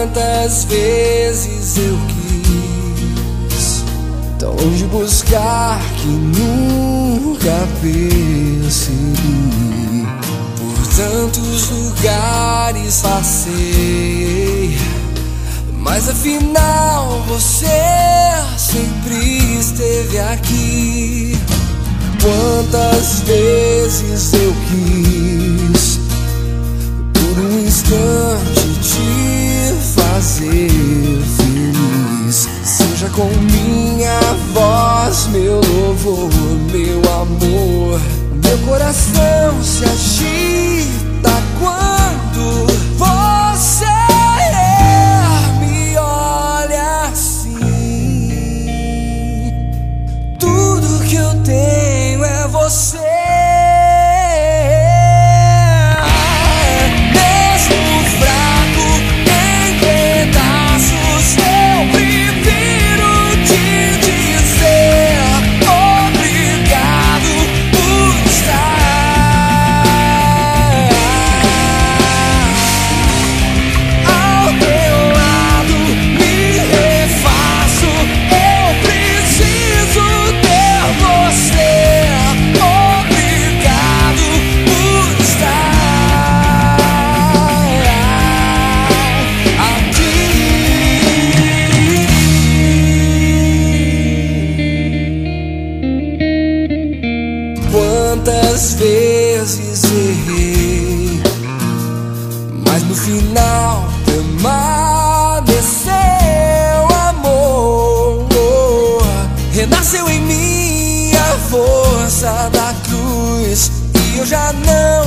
Quantas vezes eu quis tão longe buscar que nunca percebi. Por tantos lugares passei, mas afinal você sempre esteve aqui. Quantas vezes eu quis por um instante te fazer feliz. Seja com minha voz, meu louvor, meu amor. Meu coração se agita quando você me olha assim. Tudo que eu tenho é você. Quantas vezes errei, mas no final permaneceu amor. Renasceu em mim a força da cruz e eu já não